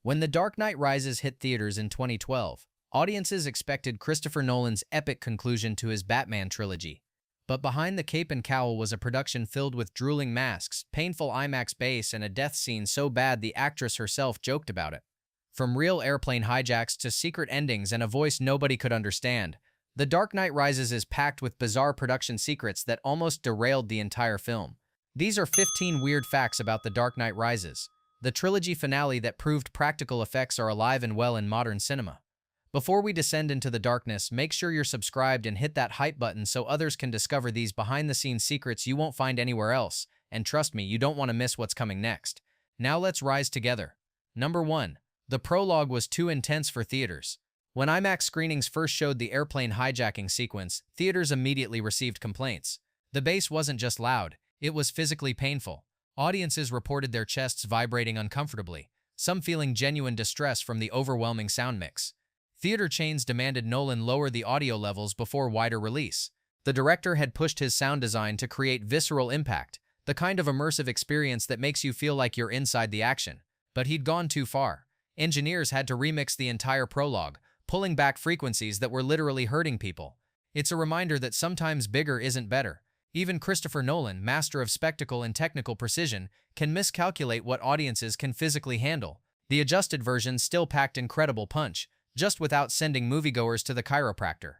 When The Dark Knight Rises hit theaters in 2012, audiences expected Christopher Nolan's epic conclusion to his Batman trilogy. But behind the cape and cowl was a production filled with drooling masks, painful IMAX bass, and a death scene so bad the actress herself joked about it. From real airplane hijacks to secret endings and a voice nobody could understand, The Dark Knight Rises is packed with bizarre production secrets that almost derailed the entire film. These are 15 weird facts about The Dark Knight Rises, the trilogy finale that proved practical effects are alive and well in modern cinema. Before we descend into the darkness, make sure you're subscribed and hit that hype button so others can discover these behind-the-scenes secrets you won't find anywhere else, and trust me, you don't want to miss what's coming next. Now let's rise together. Number 1. The prologue was too intense for theaters. When IMAX screenings first showed the airplane hijacking sequence, theaters immediately received complaints. The bass wasn't just loud, it was physically painful. Audiences reported their chests vibrating uncomfortably, some feeling genuine distress from the overwhelming sound mix. Theater chains demanded Nolan lower the audio levels before wider release. The director had pushed his sound design to create visceral impact, the kind of immersive experience that makes you feel like you're inside the action. But he'd gone too far. Engineers had to remix the entire prologue, pulling back frequencies that were literally hurting people. It's a reminder that sometimes bigger isn't better. Even Christopher Nolan, master of spectacle and technical precision, can miscalculate what audiences can physically handle. The adjusted version still packed incredible punch, just without sending moviegoers to the chiropractor.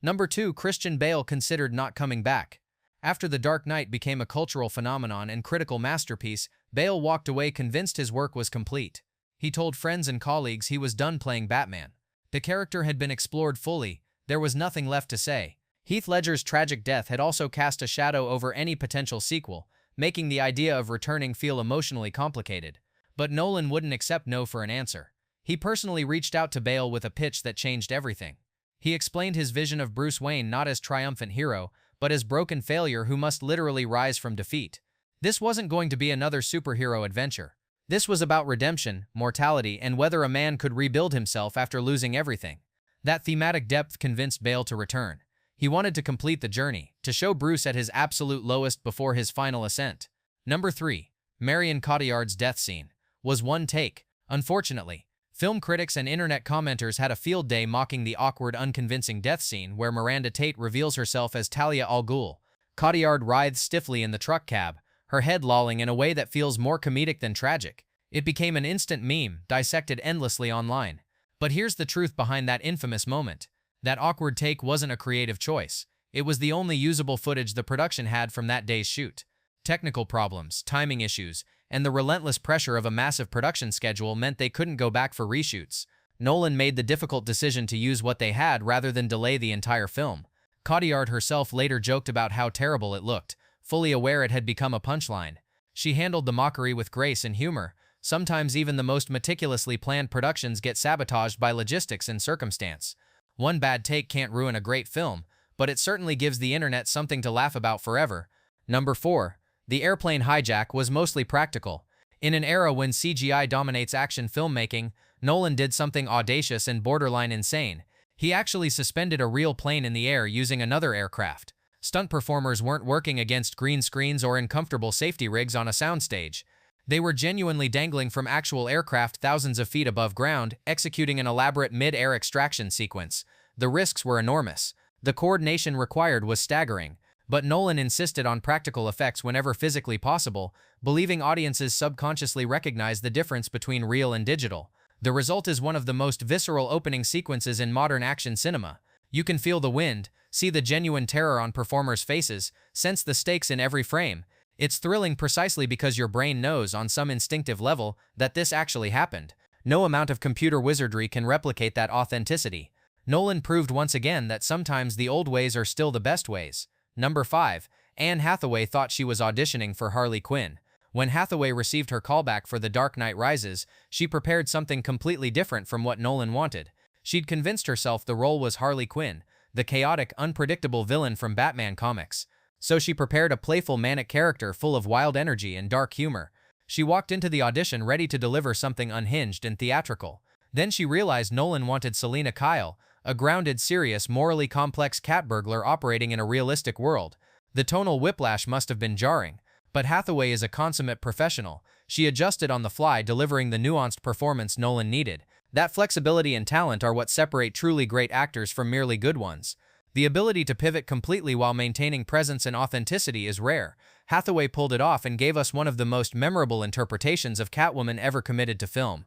Number 2. Christian Bale considered not coming back. After The Dark Knight became a cultural phenomenon and critical masterpiece, Bale walked away convinced his work was complete. He told friends and colleagues he was done playing Batman. The character had been explored fully, there was nothing left to say. Heath Ledger's tragic death had also cast a shadow over any potential sequel, making the idea of returning feel emotionally complicated. But Nolan wouldn't accept no for an answer. He personally reached out to Bale with a pitch that changed everything. He explained his vision of Bruce Wayne not as triumphant hero, but as broken failure who must literally rise from defeat. This wasn't going to be another superhero adventure. This was about redemption, mortality, and whether a man could rebuild himself after losing everything. That thematic depth convinced Bale to return. He wanted to complete the journey, to show Bruce at his absolute lowest before his final ascent. Number 3. Marion Cotillard's death scene was one take. Unfortunately, film critics and internet commenters had a field day mocking the awkward, unconvincing death scene where Miranda Tate reveals herself as Talia al Ghul. Cotillard writhes stiffly in the truck cab, her head lolling in a way that feels more comedic than tragic. It became an instant meme, dissected endlessly online. But here's the truth behind that infamous moment. That awkward take wasn't a creative choice. It was the only usable footage the production had from that day's shoot. Technical problems, timing issues, and the relentless pressure of a massive production schedule meant they couldn't go back for reshoots. Nolan made the difficult decision to use what they had rather than delay the entire film. Cotillard herself later joked about how terrible it looked, fully aware it had become a punchline. She handled the mockery with grace and humor. Sometimes even the most meticulously planned productions get sabotaged by logistics and circumstance. One bad take can't ruin a great film, but it certainly gives the internet something to laugh about forever. Number 4. The airplane hijack was mostly practical. In an era when CGI dominates action filmmaking, Nolan did something audacious and borderline insane. He actually suspended a real plane in the air using another aircraft. Stunt performers weren't working against green screens or in comfortable safety rigs on a soundstage. They were genuinely dangling from actual aircraft thousands of feet above ground, executing an elaborate mid-air extraction sequence. The risks were enormous. The coordination required was staggering. But Nolan insisted on practical effects whenever physically possible, believing audiences subconsciously recognize the difference between real and digital. The result is one of the most visceral opening sequences in modern action cinema. You can feel the wind, see the genuine terror on performers' faces, sense the stakes in every frame. It's thrilling precisely because your brain knows on some instinctive level that this actually happened. No amount of computer wizardry can replicate that authenticity. Nolan proved once again that sometimes the old ways are still the best ways. Number 5. Anne Hathaway thought she was auditioning for Harley Quinn. When Hathaway received her callback for The Dark Knight Rises, she prepared something completely different from what Nolan wanted. She'd convinced herself the role was Harley Quinn, the chaotic, unpredictable villain from Batman comics. So she prepared a playful manic character full of wild energy and dark humor. She walked into the audition ready to deliver something unhinged and theatrical. Then she realized Nolan wanted Selina Kyle, a grounded, serious, morally complex cat burglar operating in a realistic world. The tonal whiplash must have been jarring, But Hathaway is a consummate professional. She adjusted on the fly, delivering the nuanced performance Nolan needed. That flexibility and talent are what separate truly great actors from merely good ones. The ability to pivot completely while maintaining presence and authenticity is rare. Hathaway pulled it off and gave us one of the most memorable interpretations of Catwoman ever committed to film.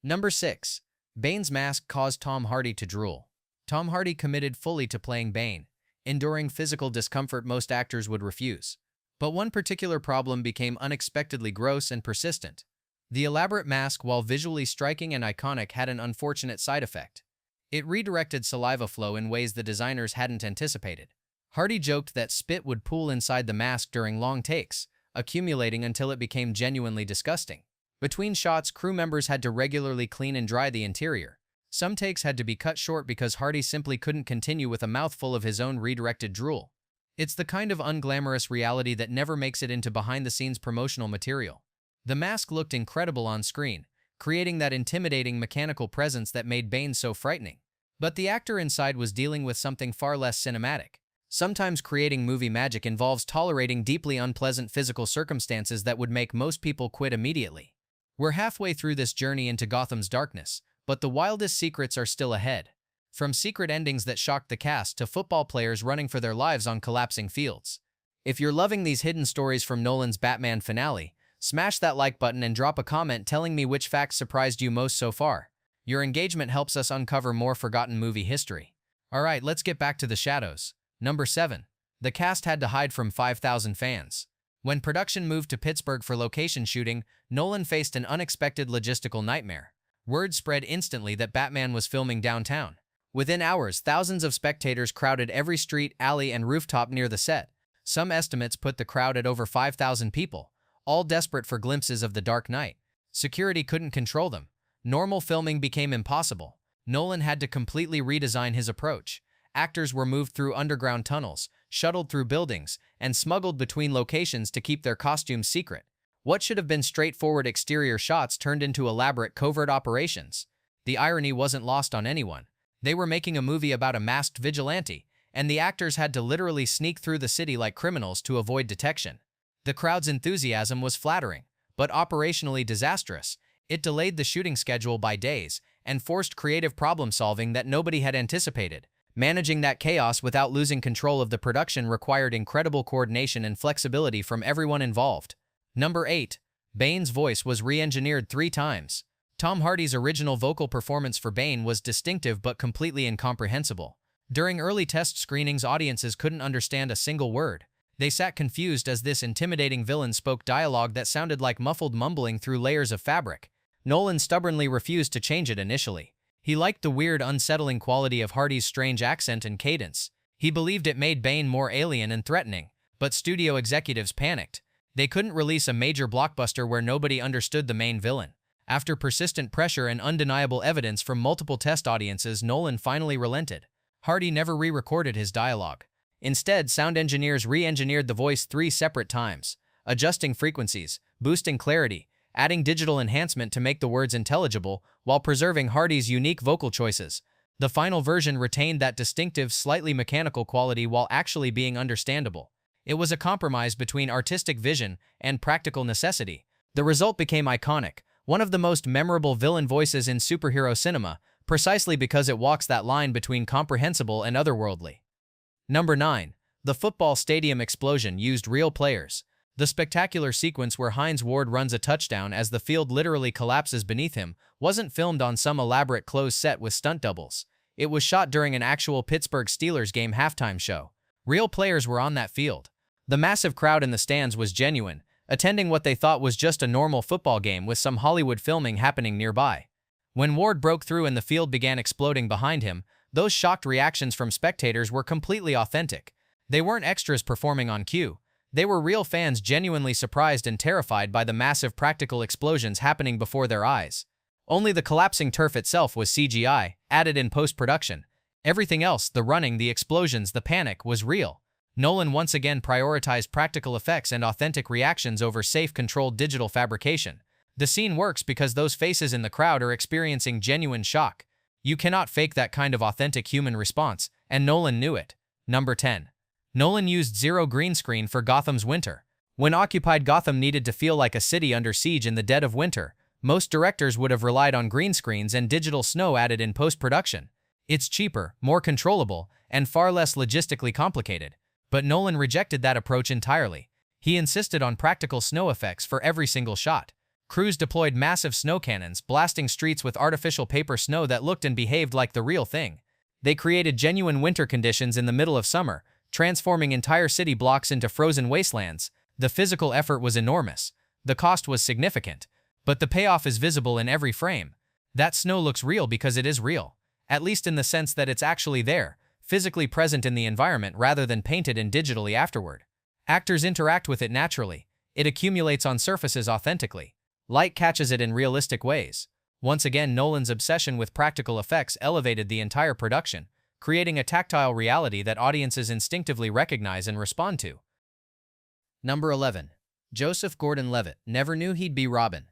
Number 6. Bane's mask caused Tom Hardy to drool. Tom Hardy committed fully to playing Bane, enduring physical discomfort most actors would refuse. But one particular problem became unexpectedly gross and persistent. The elaborate mask, while visually striking and iconic, had an unfortunate side effect. It redirected saliva flow in ways the designers hadn't anticipated. Hardy joked that spit would pool inside the mask during long takes, accumulating until it became genuinely disgusting. Between shots, crew members had to regularly clean and dry the interior. Some takes had to be cut short because Hardy simply couldn't continue with a mouthful of his own redirected drool. It's the kind of unglamorous reality that never makes it into behind-the-scenes promotional material. The mask looked incredible on screen, creating that intimidating mechanical presence that made Bane so frightening. But the actor inside was dealing with something far less cinematic. Sometimes creating movie magic involves tolerating deeply unpleasant physical circumstances that would make most people quit immediately. We're halfway through this journey into Gotham's darkness, but the wildest secrets are still ahead. From secret endings that shocked the cast to football players running for their lives on collapsing fields. If you're loving these hidden stories from Nolan's Batman finale, smash that like button and drop a comment telling me which facts surprised you most so far. Your engagement helps us uncover more forgotten movie history. Alright, let's get back to the shadows. Number 7. The cast had to hide from 5,000 fans. When production moved to Pittsburgh for location shooting, Nolan faced an unexpected logistical nightmare. Word spread instantly that Batman was filming downtown. Within hours, thousands of spectators crowded every street, alley, and rooftop near the set. Some estimates put the crowd at over 5,000 people, all desperate for glimpses of the Dark Knight. Security couldn't control them. Normal filming became impossible. Nolan had to completely redesign his approach. Actors were moved through underground tunnels, shuttled through buildings, and smuggled between locations to keep their costumes secret. What should have been straightforward exterior shots turned into elaborate covert operations. The irony wasn't lost on anyone. They were making a movie about a masked vigilante, and the actors had to literally sneak through the city like criminals to avoid detection. The crowd's enthusiasm was flattering, but operationally disastrous. It delayed the shooting schedule by days and forced creative problem-solving that nobody had anticipated. Managing that chaos without losing control of the production required incredible coordination and flexibility from everyone involved. Number 8. Bane's voice was re-engineered 3 times. Tom Hardy's original vocal performance for Bane was distinctive but completely incomprehensible. During early test screenings, audiences couldn't understand a single word. They sat confused as this intimidating villain spoke dialogue that sounded like muffled mumbling through layers of fabric. Nolan stubbornly refused to change it initially. He liked the weird, unsettling quality of Hardy's strange accent and cadence. He believed it made Bane more alien and threatening, but studio executives panicked. They couldn't release a major blockbuster where nobody understood the main villain. After persistent pressure and undeniable evidence from multiple test audiences, Nolan finally relented. Hardy never re-recorded his dialogue. Instead, sound engineers re-engineered the voice 3 separate times, adjusting frequencies, boosting clarity, adding digital enhancement to make the words intelligible, while preserving Hardy's unique vocal choices. The final version retained that distinctive, slightly mechanical quality while actually being understandable. It was a compromise between artistic vision and practical necessity. The result became iconic, one of the most memorable villain voices in superhero cinema, precisely because it walks that line between comprehensible and otherworldly. Number 9. The football stadium explosion used real players. The spectacular sequence where Hines Ward runs a touchdown as the field literally collapses beneath him wasn't filmed on some elaborate closed set with stunt doubles. It was shot during an actual Pittsburgh Steelers game halftime show. Real players were on that field. The massive crowd in the stands was genuine, attending what they thought was just a normal football game with some Hollywood filming happening nearby. When Ward broke through and the field began exploding behind him, those shocked reactions from spectators were completely authentic. They weren't extras performing on cue. They were real fans genuinely surprised and terrified by the massive practical explosions happening before their eyes. Only the collapsing turf itself was CGI, added in post-production. Everything else, the running, the explosions, the panic, was real. Nolan once again prioritized practical effects and authentic reactions over safe, controlled digital fabrication. The scene works because those faces in the crowd are experiencing genuine shock. You cannot fake that kind of authentic human response, and Nolan knew it. Number 10. Nolan used zero green screen for Gotham's winter. When occupied Gotham needed to feel like a city under siege in the dead of winter, most directors would have relied on green screens and digital snow added in post-production. It's cheaper, more controllable, and far less logistically complicated. But Nolan rejected that approach entirely. He insisted on practical snow effects for every single shot. Crews deployed massive snow cannons, blasting streets with artificial paper snow that looked and behaved like the real thing. They created genuine winter conditions in the middle of summer, transforming entire city blocks into frozen wastelands. The physical effort was enormous. The cost was significant. But the payoff is visible in every frame. That snow looks real because it is real, at least in the sense that it's actually there, physically present in the environment rather than painted in digitally afterward. Actors interact with it naturally. It accumulates on surfaces authentically. Light catches it in realistic ways. Once again, Nolan's obsession with practical effects elevated the entire production, creating a tactile reality that audiences instinctively recognize and respond to. Number 11. Joseph Gordon-Levitt never knew he'd be Robin.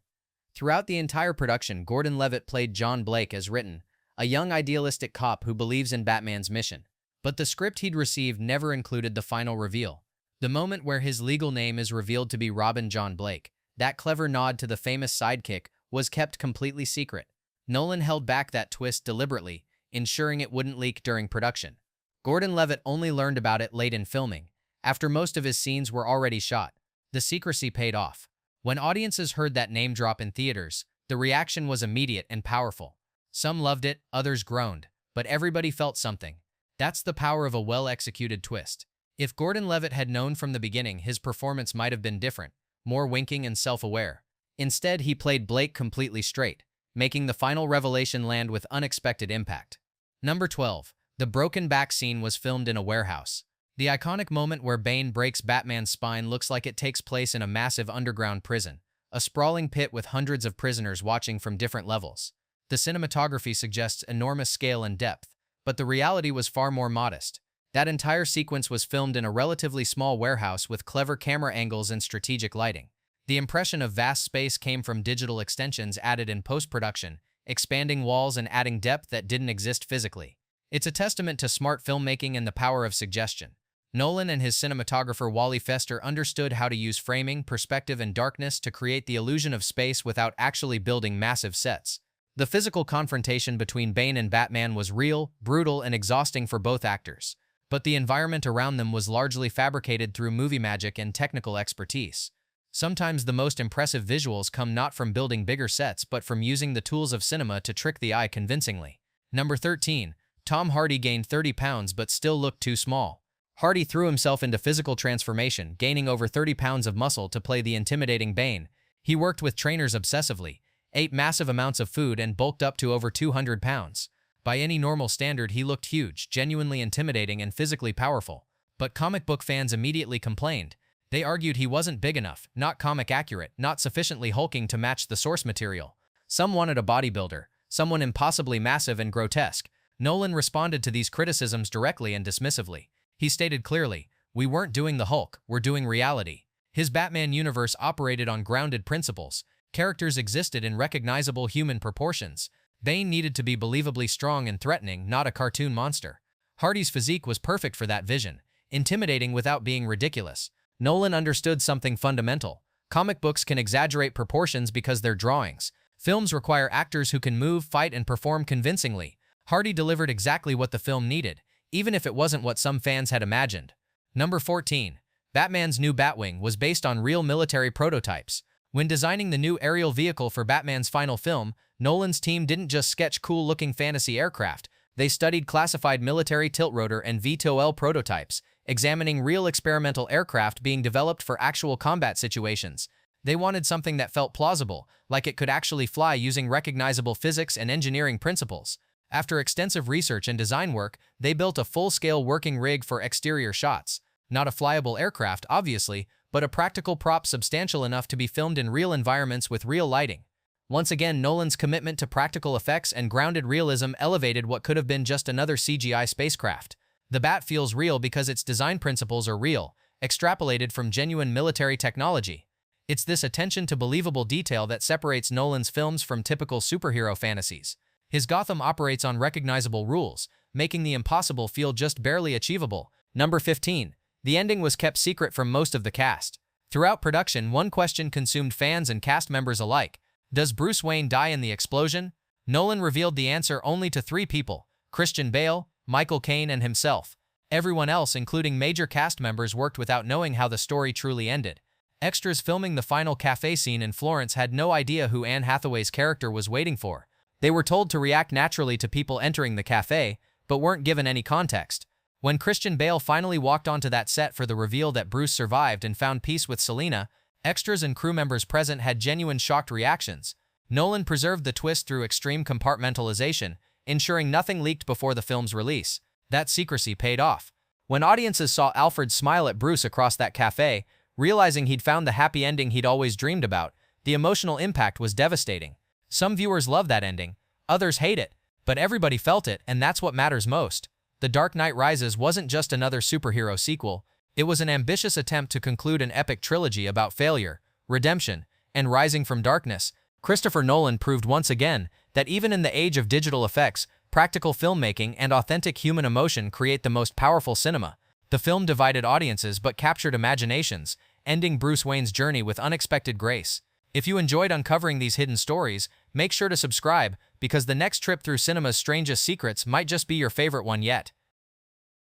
Throughout the entire production, Gordon-Levitt played John Blake as written, a young idealistic cop who believes in Batman's mission. But the script he'd received never included the final reveal. The moment where his legal name is revealed to be Robin John Blake, that clever nod to the famous sidekick, was kept completely secret. Nolan held back that twist deliberately, ensuring it wouldn't leak during production. Gordon-Levitt only learned about it late in filming, after most of his scenes were already shot. The secrecy paid off. When audiences heard that name drop in theaters, the reaction was immediate and powerful. Some loved it, others groaned, but everybody felt something. That's the power of a well-executed twist. If Gordon-Levitt had known from the beginning, his performance might have been different, more winking and self-aware. Instead, he played Blake completely straight, making the final revelation land with unexpected impact. Number 12. The broken back scene was filmed in a warehouse. The iconic moment where Bane breaks Batman's spine looks like it takes place in a massive underground prison, a sprawling pit with hundreds of prisoners watching from different levels. The cinematography suggests enormous scale and depth, but the reality was far more modest. That entire sequence was filmed in a relatively small warehouse with clever camera angles and strategic lighting. The impression of vast space came from digital extensions added in post-production, expanding walls and adding depth that didn't exist physically. It's a testament to smart filmmaking and the power of suggestion. Nolan and his cinematographer Wally Fester understood how to use framing, perspective, and darkness to create the illusion of space without actually building massive sets. The physical confrontation between Bane and Batman was real, brutal, and exhausting for both actors. But the environment around them was largely fabricated through movie magic and technical expertise. Sometimes the most impressive visuals come not from building bigger sets but from using the tools of cinema to trick the eye convincingly. Number 13. Tom Hardy gained 30 pounds but still looked too small. Hardy threw himself into physical transformation, gaining over 30 pounds of muscle to play the intimidating Bane. He worked with trainers obsessively, ate massive amounts of food, and bulked up to over 200 pounds. By any normal standard, he looked huge, genuinely intimidating, and physically powerful. But comic book fans immediately complained. They argued he wasn't big enough, not comic accurate, not sufficiently hulking to match the source material. Some wanted a bodybuilder, someone impossibly massive and grotesque. Nolan responded to these criticisms directly and dismissively. He stated clearly, "We weren't doing the Hulk, we're doing reality." His Batman universe operated on grounded principles. Characters existed in recognizable human proportions. Bane needed to be believably strong and threatening, not a cartoon monster. Hardy's physique was perfect for that vision, intimidating without being ridiculous. Nolan understood something fundamental. Comic books can exaggerate proportions because they're drawings. Films require actors who can move, fight, and perform convincingly. Hardy delivered exactly what the film needed, even if it wasn't what some fans had imagined. Number 14. Batman's new Batwing was based on real military prototypes. When designing the new aerial vehicle for Batman's final film, Nolan's team didn't just sketch cool-looking fantasy aircraft. They studied classified military tiltrotor and VTOL prototypes, examining real experimental aircraft being developed for actual combat situations. They wanted something that felt plausible, like it could actually fly using recognizable physics and engineering principles. After extensive research and design work, they built a full-scale working rig for exterior shots. Not a flyable aircraft, obviously, but a practical prop substantial enough to be filmed in real environments with real lighting. Once again, Nolan's commitment to practical effects and grounded realism elevated what could have been just another CGI spacecraft. The Bat feels real because its design principles are real, extrapolated from genuine military technology. It's this attention to believable detail that separates Nolan's films from typical superhero fantasies. His Gotham operates on recognizable rules, making the impossible feel just barely achievable. Number 15. The ending was kept secret from most of the cast. Throughout production, one question consumed fans and cast members alike. Does Bruce Wayne die in the explosion? Nolan revealed the answer only to 3 people: Christian Bale, Michael Caine, and himself. Everyone else, including major cast members, worked without knowing how the story truly ended. Extras filming the final cafe scene in Florence had no idea who Anne Hathaway's character was waiting for. They were told to react naturally to people entering the cafe, but weren't given any context. When Christian Bale finally walked onto that set for the reveal that Bruce survived and found peace with Selina, extras and crew members present had genuine shocked reactions. Nolan preserved the twist through extreme compartmentalization, ensuring nothing leaked before the film's release. That secrecy paid off. When audiences saw Alfred smile at Bruce across that cafe, realizing he'd found the happy ending he'd always dreamed about, the emotional impact was devastating. Some viewers love that ending, others hate it, but everybody felt it, and that's what matters most. The Dark Knight Rises wasn't just another superhero sequel, it was an ambitious attempt to conclude an epic trilogy about failure, redemption, and rising from darkness. Christopher Nolan proved once again that even in the age of digital effects, practical filmmaking and authentic human emotion create the most powerful cinema. The film divided audiences but captured imaginations, ending Bruce Wayne's journey with unexpected grace. If you enjoyed uncovering these hidden stories, make sure to subscribe, because the next trip through cinema's strangest secrets might just be your favorite one yet.